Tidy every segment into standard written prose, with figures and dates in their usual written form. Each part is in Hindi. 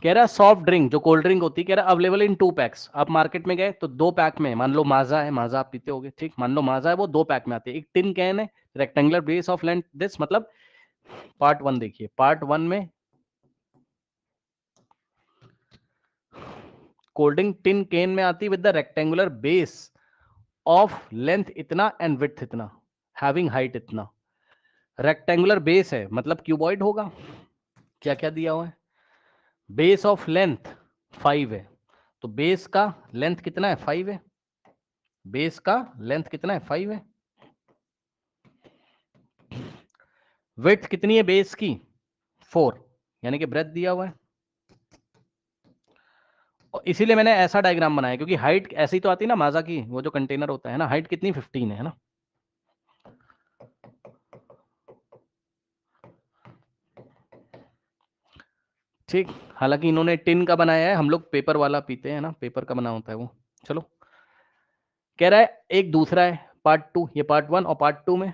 कह रहा सॉफ्ट ड्रिंक जो कोल्ड ड्रिंक होती है, कह रहा अवेलेबल इन 2 पैक्स। आप मार्केट में गए तो 2 पैक में, मान लो माजा है, माजा आप पीते होगे, ठीक, मान लो माजा है, वो 2 पैक में आती है। एक टिन कैन है, rectangular base of length this, मतलब पार्ट 1 देखिए, पार्ट 1 में कोल्ड ड्रिंक टिन कैन में आती है with the rectangular base of length इतना एंड विड्थ इतना, हैविंग हाइट इतना। रेक्टेंगुलर बेस है मतलब क्यूबॉइड होगा। क्या क्या दिया हुआ है, बेस ऑफ लेंथ 5 है, तो बेस का लेंथ कितना है 5 है, बेस का लेंथ कितना है 5 है। विड्थ कितनी है बेस की 4, यानी कि ब्रेथ दिया हुआ है। और इसीलिए मैंने ऐसा डायग्राम बनाया, क्योंकि हाइट ऐसी तो आती है ना माजा की, वो जो कंटेनर होता है ना, हाइट कितनी 15 है ना। ठीक, हालांकि इन्होंने टिन का बनाया है, हम लोग पेपर वाला पीते हैं ना, पेपर का बना होता है वो। चलो, कह रहा है एक दूसरा है पार्ट 2, ये पार्ट 1 और पार्ट 2 में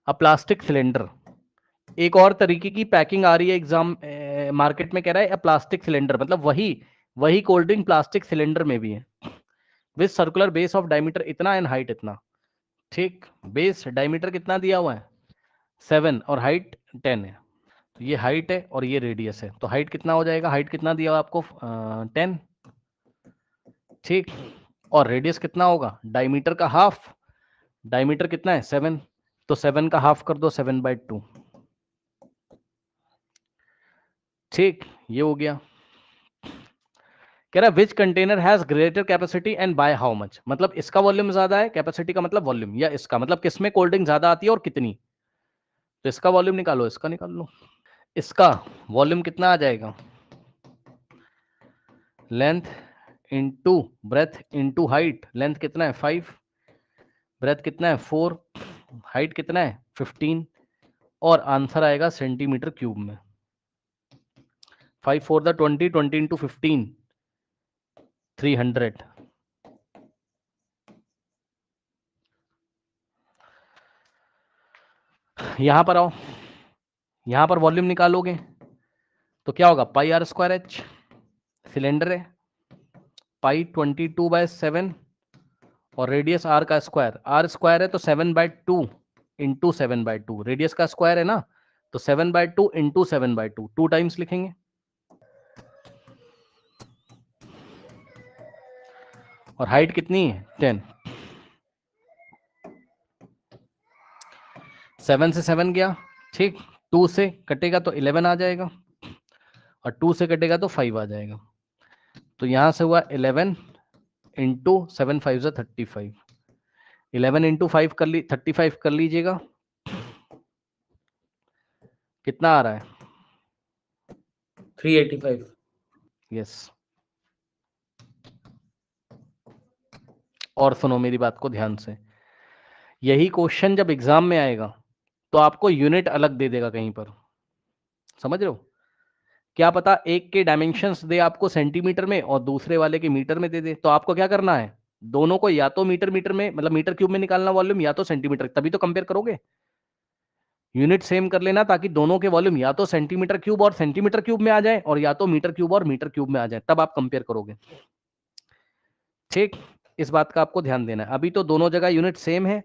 अ प्लास्टिक सिलेंडर, एक और तरीके की पैकिंग आ रही है एग्जाम मार्केट में। कह रहा है अ प्लास्टिक सिलेंडर, मतलब वही वही कोल्ड ड्रिंक प्लास्टिक सिलेंडर में भी है, with circular base of diameter इतना एंड हाइट इतना। ठीक, बेस डायमीटर कितना दिया हुआ है 7 और हाइट 10 है, तो ये हाइट है और ये रेडियस है, तो हाइट कितना हो जाएगा, हाइट कितना दिया हुआ आपको 10, ठीक, और रेडियस कितना होगा डायमीटर का हाफ, डायमीटर कितना है 7, तो 7 का हाफ कर दो 7/2। ठीक, ये हो गया। कह रहा है which container has greater capacity and by how much, मतलब इसका वॉल्यूम ज्यादा है, कैपेसिटी का मतलब वॉल्यूम, या इसका मतलब किसमें कोल्ड ड्रिंक ज्यादा आती है और कितनी। तो इसका वॉल्यूम निकालो, इसका निकाल लो। इसका वॉल्यूम कितना आ जाएगा, length into breadth into height, length कितना है 5, ब्रेथ कितना है 4, हाइट कितना है 15, और आंसर आएगा सेंटीमीटर क्यूब में। 5 4 द 20, 20 इंटू 15 300। यहां पर आओ, यहां पर वॉल्यूम निकालोगे तो क्या होगा, पाई आर स्क्वायर एच, सिलेंडर है, पाई 22/7 और रेडियस आर का स्क्वायर, आर स्क्वायर है तो 7/2 इंटू 7/2, रेडियस का स्क्वायर है ना, तो 7/2 इंटू 7/2, 2 टाइम्स लिखेंगे। और हाइट कितनी है 10, 7 से 7 गया, ठीक, 2 से कटेगा तो 11 आ जाएगा, और 2 से कटेगा तो 5 आ जाएगा, तो यहां से हुआ 11 इंटू 7 5 से 35, 11 इंटू 5 कर ली 35 कर लीजिएगा, कितना आ रहा है 385। यस। और सुनो मेरी बात को ध्यान से, यही क्वेश्चन जब एग्जाम में आएगा तो आपको यूनिट अलग दे देगा कहीं पर, समझ रहे हो, क्या पता एक के डायमेंशंस दे आपको सेंटीमीटर में और दूसरे वाले के मीटर में दे दे, तो आपको क्या करना है, दोनों को या तो मीटर मीटर में, मतलब मीटर क्यूब में निकालना वॉल्यूम, या तो सेंटीमीटर, तभी तो कंपेयर करोगे। यूनिट सेम कर लेना ताकि दोनों के वॉल्यूम या तो सेंटीमीटर क्यूब और सेंटीमीटर क्यूब में आ जाए, और या तो मीटर क्यूब और मीटर क्यूब में आ जाए, तब आप कंपेयर करोगे। ठीक, इस बात का आपको ध्यान देना है। अभी तो दोनों जगह यूनिट सेम है,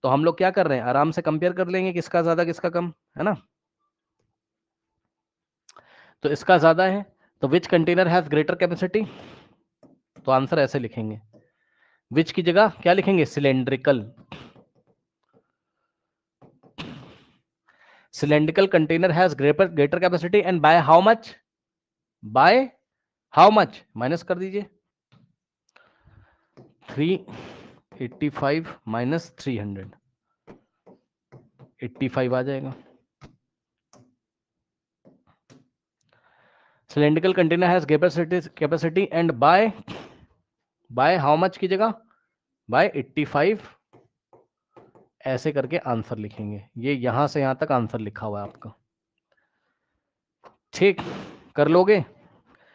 तो हम लोग क्या कर रहे हैं, आराम से कंपेयर कर लेंगे किसका ज्यादा किसका कम, है ना। तो इसका ज्यादा है, तो विच कंटेनर हैज ग्रेटर कैपेसिटी, तो आंसर ऐसे लिखेंगे, विच की जगह क्या लिखेंगे, cylindrical, cylindrical container has greater capacity and by how much, bye how much minus कर दीजिए, 385 माइनस 300, 85 आ जाएगा। Cylindrical container has capacity and by how much की जगह बाय 85, ऐसे करके आंसर लिखेंगे। ये यहां से यहां तक आंसर लिखा हुआ है आपका, ठीक, कर लोगे।